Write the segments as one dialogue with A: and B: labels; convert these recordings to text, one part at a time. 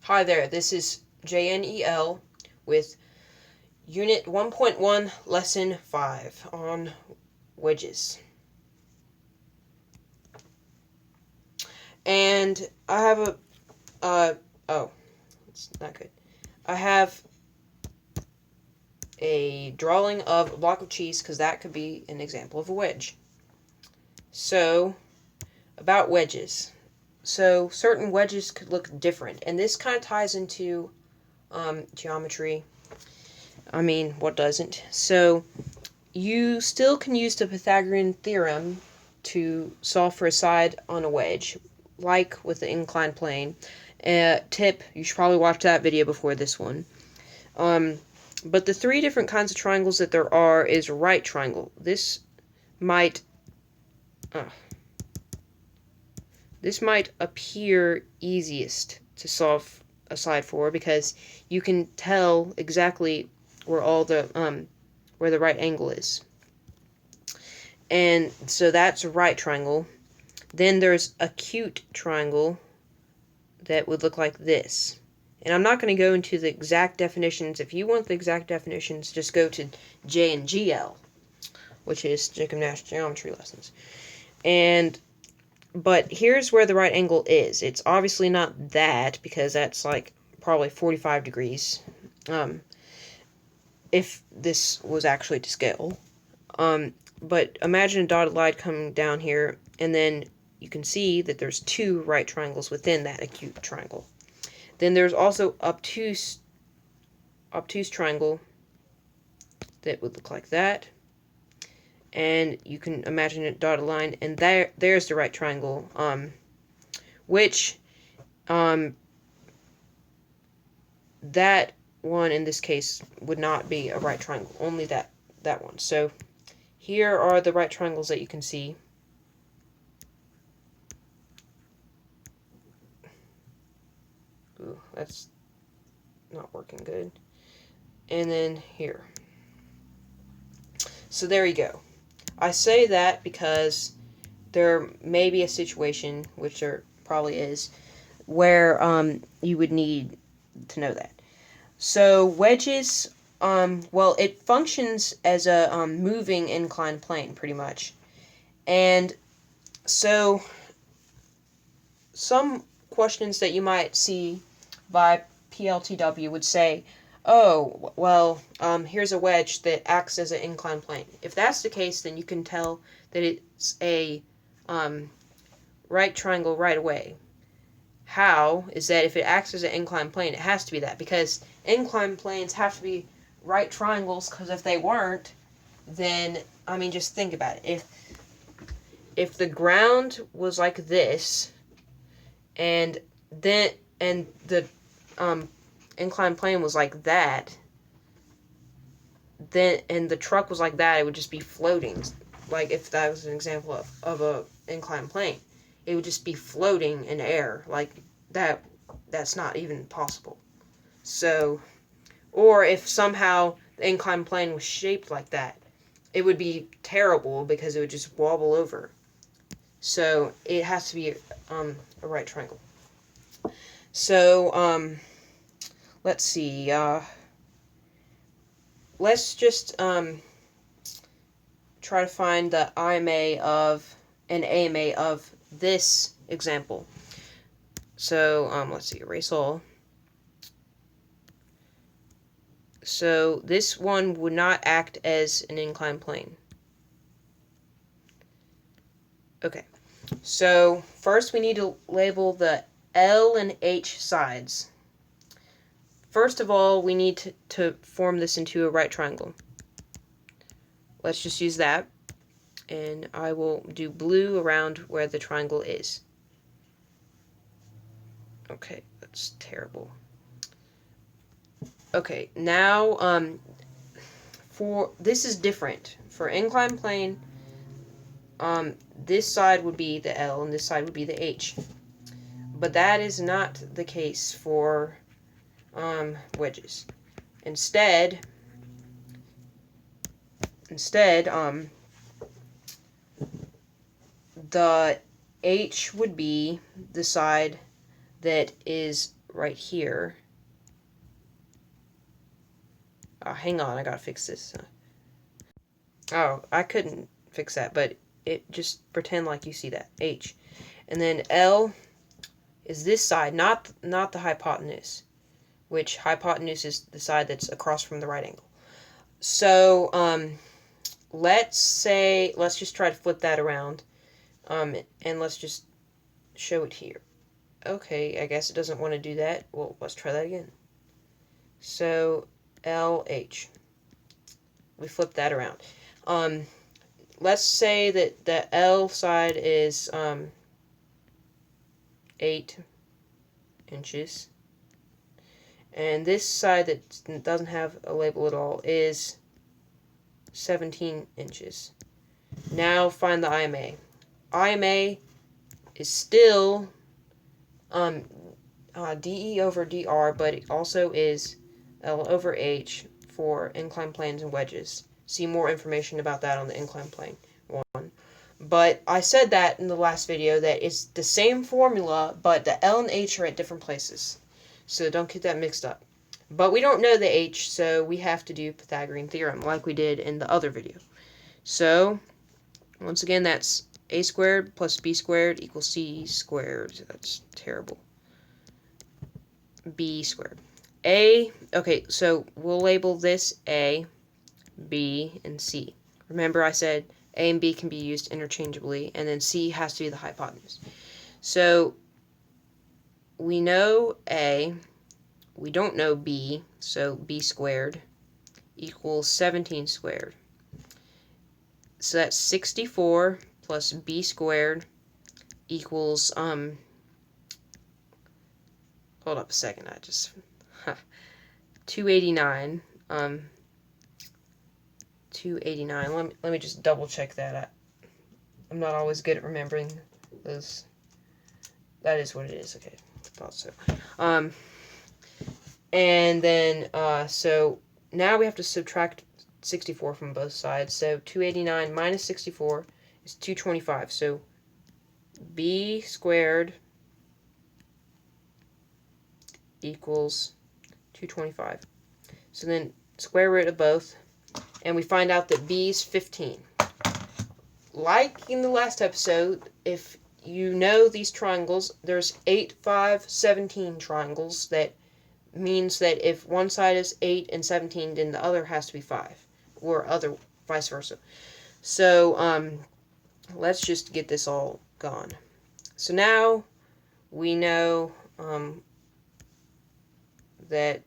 A: Hi there, this is JNEL with Unit 1.1, Lesson 5 on wedges. And I have it's not good. I have a drawing of a block of cheese because that could be an example of a wedge. So, about wedges. So, certain wedges could look different, and this kind of ties into geometry. I mean, what doesn't? So, you still can use the Pythagorean theorem to solve for a side on a wedge, like with the inclined plane. Tip, you should probably watch that video before this one. But the three different kinds of triangles that there are is a right triangle. This might appear easiest to solve a side for because you can tell exactly where all the where the right angle is. And so that's a right triangle. Then there's acute triangle that would look like this. And I'm not going to go into the exact definitions. If you want the exact definitions, just go to JNGL, which is Jacob Nash Geometry Lessons. But here's where the right angle is. It's obviously not that, because that's like probably 45 degrees. If this was actually to scale. But imagine a dotted line coming down here, and then you can see that there's two right triangles within that acute triangle. Then there's also obtuse triangle that would look like that. And you can imagine a dotted line, and there's the right triangle, which that one in this case would not be a right triangle, only that one. So here are the right triangles that you can see. Ooh, that's not working good. And then here. So there you go. I say that because there may be a situation, which there probably is, where you would need to know that. So wedges, well, it functions as a moving inclined plane, pretty much. And so some questions that you might see by PLTW would say, oh, well, here's a wedge that acts as an inclined plane. If that's the case, then you can tell that it's a right triangle right away. How is that if it acts as an inclined plane, it has to be that, because inclined planes have to be right triangles, because if they weren't, then, I mean, just think about it. If the ground was like this, and the inclined plane was like that, then, and the truck was like that, it would just be floating. Like, if that was an example of a inclined plane, it would just be floating in air. Like, that's not even possible. So, or if somehow the inclined plane was shaped like that, it would be terrible because it would just wobble over. So it has to be a right triangle. So let's see. Let's just try to find the IMA of and AMA of this example. So let's see. Erase all. So this one would not act as an inclined plane. Okay, so first we need to label the L and H sides. First of all, we need to form this into a right triangle. Let's just use that, and I will do blue around where the triangle is. Okay, that's terrible. Okay, now for this is different. For inclined plane, this side would be the L and this side would be the H. But that is not the case for wedges. Instead, the H would be the side that is right here. Hang on, I gotta fix this. Oh, I couldn't fix that, but it just pretend like you see that. H. And then L is this side, not the hypotenuse, which hypotenuse is the side that's across from the right angle. So, let's just try to flip that around, and let's just show it here. Okay, I guess it doesn't want to do that. Well, let's try that again. So, LH. We flip that around. Let's say that the L side is 8 inches. And this side that doesn't have a label at all is 17 inches. Now find the IMA. IMA is still DE over DR, but it also is L over H for inclined planes and wedges. See more information about that on the inclined plane one. But I said that in the last video that it's the same formula, but the L and H are at different places. So don't get that mixed up. But we don't know the H, so we have to do Pythagorean theorem like we did in the other video. So, once again, that's A squared plus B squared equals C squared. That's terrible. B squared. Okay, so we'll label this A, B, and C. Remember I said A and B can be used interchangeably, and then C has to be the hypotenuse. So, we know A, we don't know B, so B squared equals 17 squared. So that's 64 plus B squared equals, hold up a second, 289, 289, let me just double check that. I'm not always good at remembering those. That is what it is, okay, thought so. And then, so now we have to subtract 64 from both sides. So 289 minus 64 is 225. So B squared equals 225. So then square root of both, and we find out that B is 15. Like in the last episode, if you know these triangles, there's 8, 5, 17 triangles. That means that if one side is 8 and 17, then the other has to be 5, or other vice versa. So let's just get this all gone. So now we know that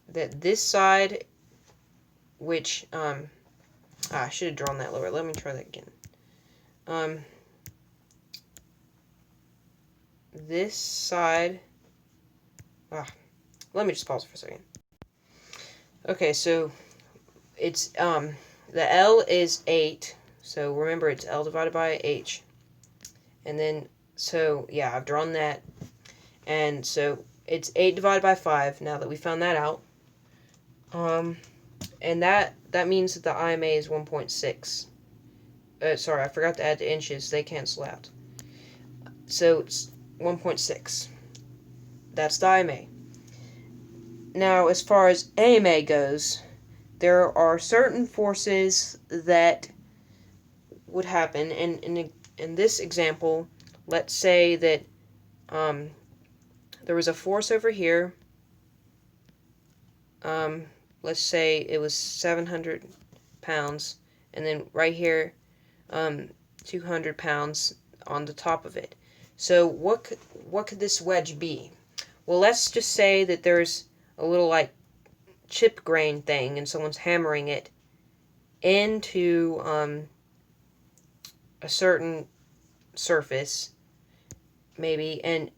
A: that this side, which I should have drawn that lower. Let me try that again. This side, let me just pause for a second. Okay, so it's the L is 8, so remember it's L divided by H, and then so yeah, I've drawn that, and so it's 8 divided by 5. Now that we found that out, and that means that the IMA is 1.6. Sorry, I forgot to add the inches. They cancel out. So it's 1.6. That's the IMA. Now, as far as AMA goes, there are certain forces that would happen. And in this example, let's say that there was a force over here. Let's say it was 700 pounds, and then right here, 200 pounds on the top of it. So what could this wedge be? Well, let's just say that there's a little like chip grain thing, and someone's hammering it into a certain surface, maybe, and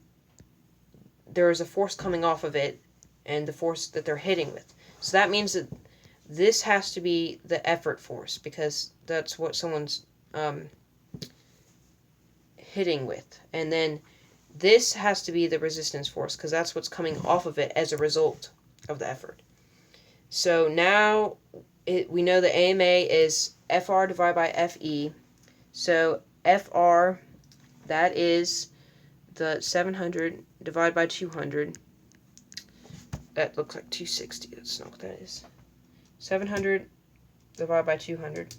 A: there's a force coming off of it, and the force that they're hitting with. So that means that this has to be the effort force, because that's what someone's hitting with. And then this has to be the resistance force, because that's what's coming off of it as a result of the effort. So now we know the AMA is FR divided by FE. So FR, that is the 700 divided by 200. That looks like 260. That's not what that is. 700 divided by 200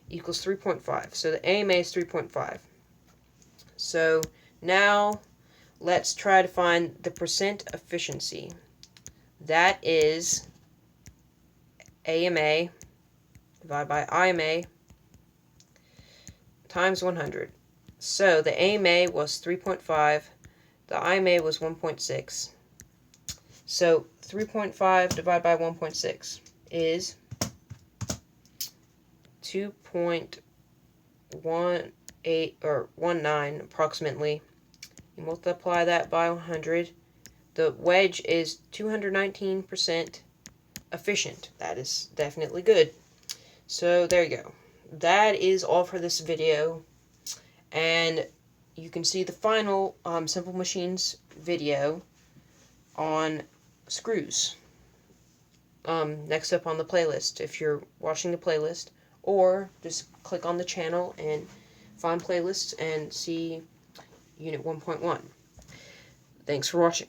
A: equals 3.5. So the AMA is 3.5. So now let's try to find the percent efficiency. That is AMA divided by IMA times 100. So the AMA was 3.5, the IMA was 1.6. So 3.5 divided by 1.6 is 2.18 or 19 approximately. You multiply that by 100. The wedge is 219% efficient. That is definitely good. So there you go. That is all for this video. And you can see the final Simple Machines video on screws next up on the playlist if you're watching the playlist, or just click on the channel and find playlists and see Unit 1.1. Thanks for watching.